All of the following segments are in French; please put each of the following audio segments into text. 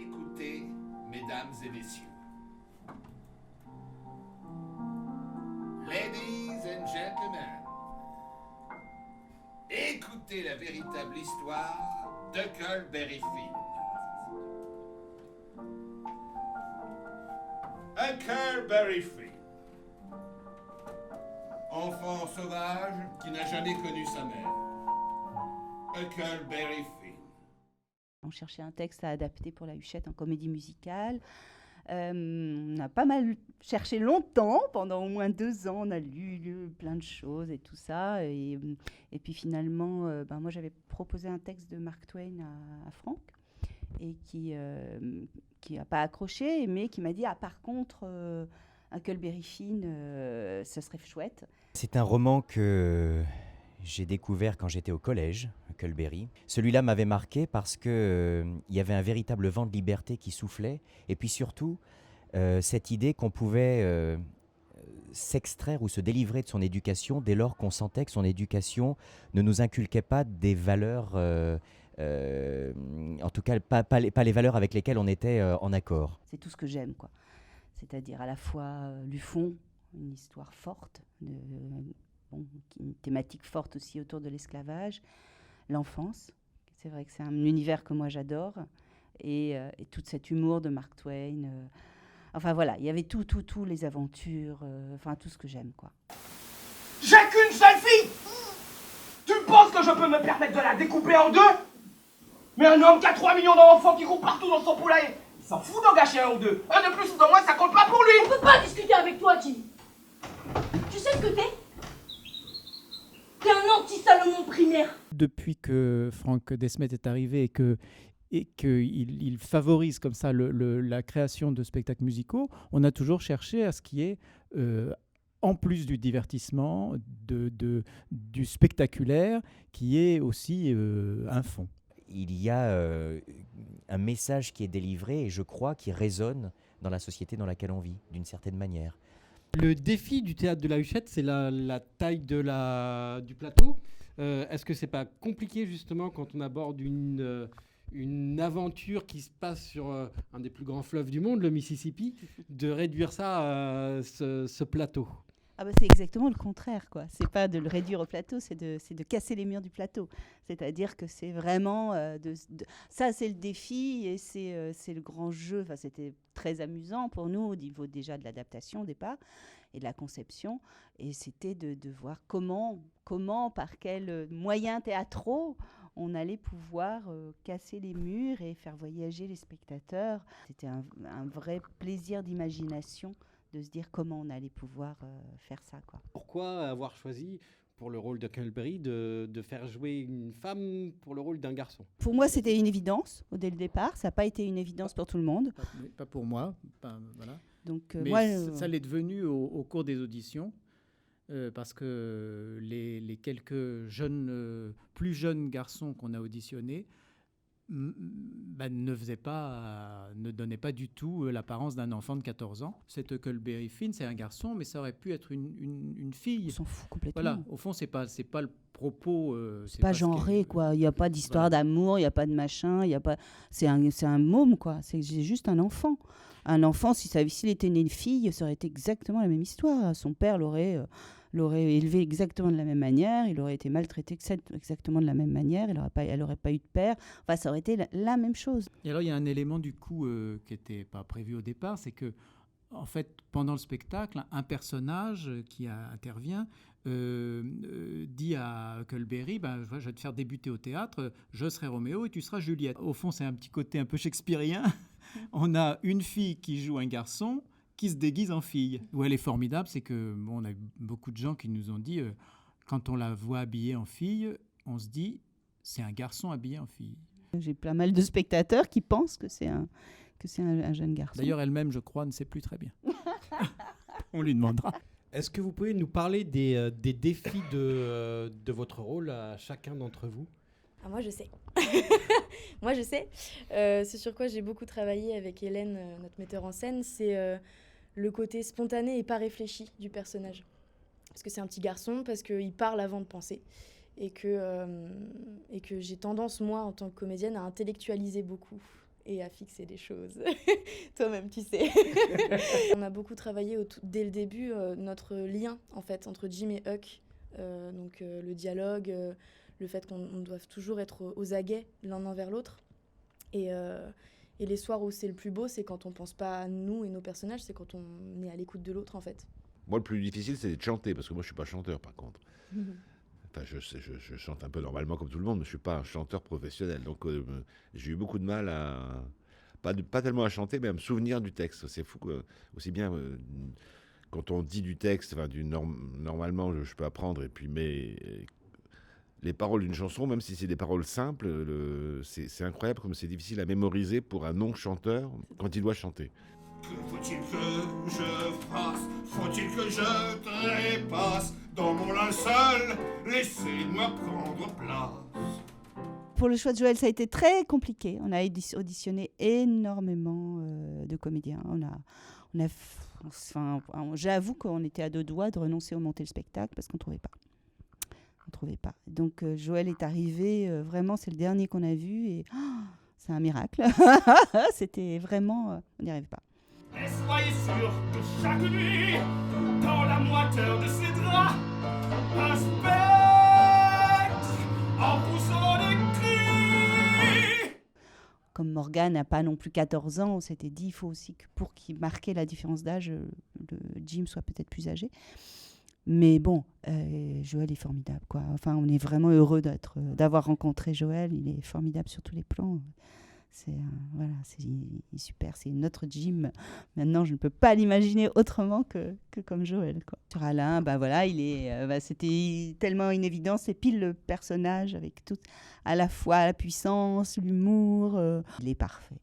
Écoutez, mesdames et messieurs. Ladies and gentlemen. Écoutez la véritable histoire d'Huckleberry Finn. Huckleberry Finn. Enfant sauvage qui n'a jamais connu sa mère. Huckleberry Finn. On cherchait un texte à adapter pour la Huchette en comédie musicale. On a pas mal cherché longtemps, pendant au moins 2 ans. On a lu plein de choses et tout ça. Et puis finalement, moi j'avais proposé un texte de Mark Twain à Franck et qui n'a pas accroché, mais qui m'a dit par contre, Huckleberry Finn, ça serait chouette. C'est un roman que j'ai découvert quand j'étais au collège, Huckleberry. Celui-là m'avait marqué parce que il y avait un véritable vent de liberté qui soufflait, et puis surtout cette idée qu'on pouvait s'extraire ou se délivrer de son éducation dès lors qu'on sentait que son éducation ne nous inculquait pas des valeurs, en tout cas pas les valeurs avec lesquelles on était en accord. C'est tout ce que j'aime, quoi. C'est-à-dire à la fois Lufon, une histoire forte, une thématique forte aussi autour de l'esclavage, l'enfance, c'est vrai que c'est un univers que moi j'adore, et tout cet humour de Mark Twain. Enfin voilà, il y avait tout, les aventures, tout ce que j'aime, quoi. J'ai qu'une seule fille. Tu penses que je peux me permettre de la découper en deux? Mais un homme qui a 3 millions d'enfants qui courent partout dans son poulailler, il s'en fout d'en gâcher un ou deux. Un de plus ou de moins, ça compte pas pour lui. On peut pas discuter avec toi, Tim. Tu sais ce que t'es? T'es un anti-Salomon primaire. Depuis que Franck Desmet est arrivé et qu'il favorise comme ça la création de spectacles musicaux, on a toujours cherché à ce qui est, en plus du divertissement, du spectaculaire, qui est aussi un fond. Il y a un message qui est délivré et je crois qui résonne dans la société dans laquelle on vit, d'une certaine manière. Le défi du théâtre de la Huchette, c'est la taille du plateau. Est-ce que c'est pas compliqué justement quand on aborde une aventure qui se passe sur un des plus grands fleuves du monde, le Mississippi, de réduire ça à ce plateau? C'est exactement le contraire, quoi. C'est pas de le réduire au plateau, c'est de casser les murs du plateau. C'est-à-dire que c'est vraiment ça, c'est le défi et c'est le grand jeu. Enfin, c'était très amusant pour nous au niveau déjà de l'adaptation au départ et de la conception. Et c'était de voir comment, par quels moyens théâtraux, on allait pouvoir casser les murs et faire voyager les spectateurs. C'était un vrai plaisir d'imagination de se dire comment on allait pouvoir faire ça, quoi. Pourquoi avoir choisi pour le rôle de Huckleberry de faire jouer une femme pour le rôle d'un garçon? Pour moi, c'était une évidence dès le départ. Ça n'a pas été une évidence pour tout le monde. Pas pour moi. Voilà. Donc, mais ça l'est devenu au cours des auditions, parce que les quelques plus jeunes garçons qu'on a auditionnés ne donnait pas du tout l'apparence d'un enfant de 14 ans. Cet Huckleberry Finn, c'est un garçon, mais ça aurait pu être une fille. On s'en fout complètement. Voilà, au fond, c'est pas le propos. C'est pas genré, quoi. Il n'y a pas d'histoire d'amour, il n'y a pas de machin, c'est un môme, quoi. C'est juste un enfant. Un enfant, s'il était né une fille, ça aurait été exactement la même histoire. Son père l'aurait élevé exactement de la même manière, il aurait été maltraité exactement de la même manière, elle n'aurait pas eu de père. Enfin, ça aurait été la même chose. Et alors, il y a un élément du coup qui n'était pas prévu au départ, c'est que, en fait, pendant le spectacle, un personnage qui intervient dit à Huckleberry, je vais te faire débuter au théâtre, je serai Roméo et tu seras Juliette. Au fond, c'est un petit côté un peu shakespearien. On a une fille qui joue un garçon qui se déguise en fille. Où elle est formidable, c'est que on a eu beaucoup de gens qui nous ont dit, quand on la voit habillée en fille, on se dit, c'est un garçon habillé en fille. J'ai pas mal de spectateurs qui pensent que c'est un jeune garçon. D'ailleurs, elle-même, je crois, ne sait plus très bien. On lui demandera. Est-ce que vous pouvez nous parler des défis de votre rôle à chacun d'entre vous? Moi, je sais. Moi, je sais. C'est sur quoi j'ai beaucoup travaillé avec Hélène, notre metteur en scène, c'est le côté spontané et pas réfléchi du personnage. Parce que c'est un petit garçon, parce qu'il parle avant de penser. Et que j'ai tendance, moi, en tant que comédienne, à intellectualiser beaucoup. et à fixer les choses. Toi-même, tu sais. On a beaucoup travaillé dès le début notre lien en fait entre Jim et Huck. Donc le dialogue, le fait qu'on doive toujours être aux aguets l'un envers l'autre. Et les soirs où c'est le plus beau, c'est quand on pense pas à nous et nos personnages, c'est quand on est à l'écoute de l'autre en fait. Moi, le plus difficile, c'est de chanter, parce que moi, je suis pas chanteur, par contre. Enfin, je chante un peu normalement comme tout le monde, mais je suis pas un chanteur professionnel. Donc, j'ai eu beaucoup de mal pas tellement à chanter, mais à me souvenir du texte. C'est fou, quoi. Aussi bien quand on dit du texte, enfin, normalement, je peux apprendre, et puis, mais les paroles d'une chanson, même si c'est des paroles simples, c'est incroyable comme c'est difficile à mémoriser pour un non-chanteur quand il doit chanter. Que faut-il que je fasse? Faut-il que je trépasse dans mon linceul? Laissez-moi prendre place. Pour le choix de Joël, ça a été très compliqué. On a auditionné énormément de comédiens. J'avoue qu'on était à deux doigts de renoncer au monter le spectacle parce qu'on ne trouvait pas. Donc Joël est arrivé, vraiment, c'est le dernier qu'on a vu et c'est un miracle. C'était vraiment, on n'y arrivait pas. Et soyez sûrs que chaque nuit, dans la moiteur de ses draps, un spectre en poussant des cris. Comme Morgane n'a pas non plus 14 ans, on s'était dit il faut aussi que pour qu'il marque la différence d'âge, le Jim soit peut-être plus âgé. Mais bon, Joël est formidable, quoi. Enfin, on est vraiment heureux d'avoir rencontré Joël. Il est formidable sur tous les plans. Il est super. C'est notre Jim. Maintenant, je ne peux pas l'imaginer autrement que comme Joël, quoi. Sur Alain, c'était tellement une évidence. C'est pile le personnage avec tout, à la fois la puissance, l'humour. Il est parfait.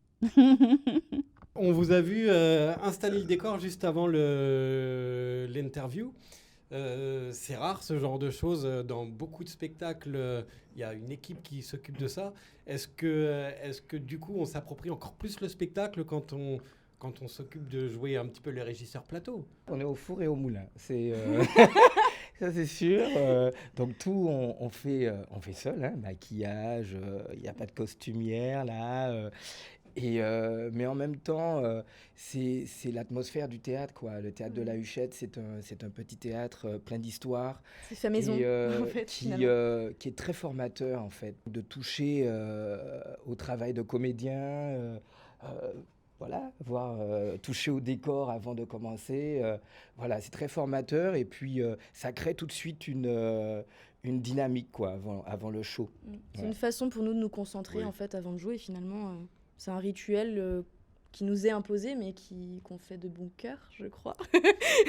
On vous a vu installer le décor juste avant l'interview. C'est rare ce genre de choses. Dans beaucoup de spectacles, il y a une équipe qui s'occupe de ça. Est-ce que du coup, on s'approprie encore plus le spectacle quand on s'occupe de jouer un petit peu les régisseurs plateau? On est au four et au moulin, ça c'est sûr. Donc tout, on fait seul, hein, maquillage, il n'y a pas de costumière là. Mais en même temps, c'est l'atmosphère du théâtre, quoi. Le théâtre de la Huchette, c'est un petit théâtre plein d'histoires. C'est sa maison, en fait, qui est très formateur, en fait. De toucher au travail de comédien, toucher au décor avant de commencer. C'est très formateur. Et puis, ça crée tout de suite une dynamique, quoi, avant le show. C'est une façon pour nous de nous concentrer, en fait, avant de jouer, finalement. C'est un rituel qui nous est imposé, mais qu'on fait de bon cœur, je crois.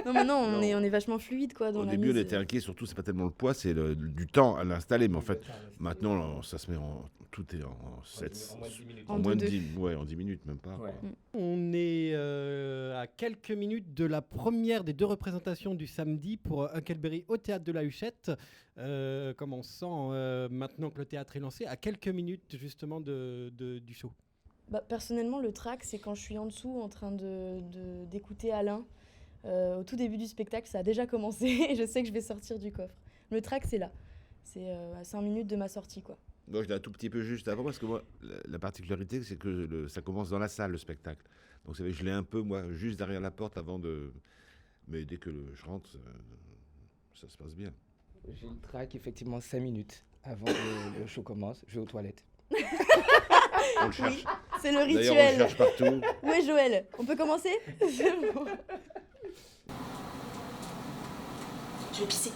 Maintenant, on est vachement fluide, quoi. Au début, on était inquiet, surtout, c'est pas tellement le poids, c'est du temps à l'installer. Mais en fait, maintenant, ça se met tout est en 7... En moins de 10 minutes, même pas. Ouais. On est à quelques minutes de la première des 2 représentations du samedi pour Huckleberry au Théâtre de la Huchette. Comme on sent maintenant que le théâtre est lancé, à quelques minutes, justement, du show. Personnellement, le track, c'est quand je suis en dessous en train d'écouter Alain. Au tout début du spectacle, ça a déjà commencé et je sais que je vais sortir du coffre. Le track, c'est là. C'est à 5 minutes de ma sortie, quoi. Moi, je l'ai un tout petit peu juste avant parce que moi, la particularité, c'est que ça commence dans la salle, le spectacle. Donc, c'est vrai que je l'ai un peu, moi, juste derrière la porte avant de... Mais dès que je rentre, ça se passe bien. J'ai le track, effectivement, 5 minutes avant que le show commence. Je vais aux toilettes. On le cherche. Oui, c'est le rituel. D'ailleurs, on le cherche partout. Où est Joël? On peut commencer? Je vais pisser.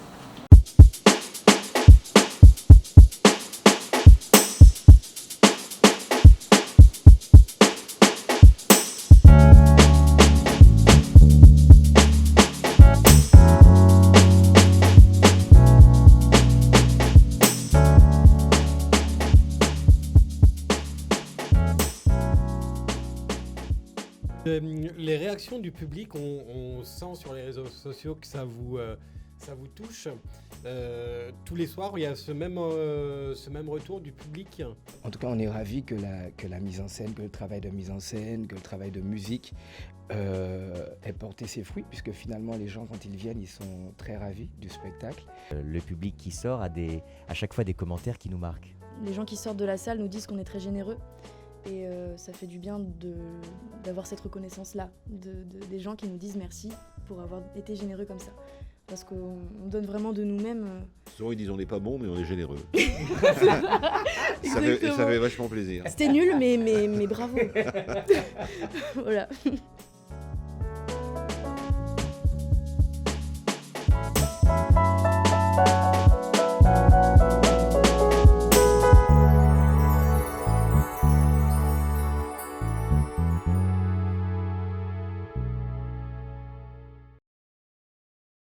Les réactions du public, on sent sur les réseaux sociaux que ça vous touche. Tous les soirs, il y a ce même retour du public. En tout cas, on est ravis que la mise en scène, que le travail de mise en scène, que le travail de musique ait porté ses fruits, puisque finalement, les gens, quand ils viennent, ils sont très ravis du spectacle. Le public qui sort a à chaque fois des commentaires qui nous marquent. Les gens qui sortent de la salle nous disent qu'on est très généreux. Et ça fait du bien d'avoir cette reconnaissance-là, des gens qui nous disent merci pour avoir été généreux comme ça. Parce qu'on donne vraiment de nous-mêmes. Souvent ils disent on n'est pas bon mais on est généreux. Et ça fait vachement plaisir. C'était nul mais bravo. Voilà.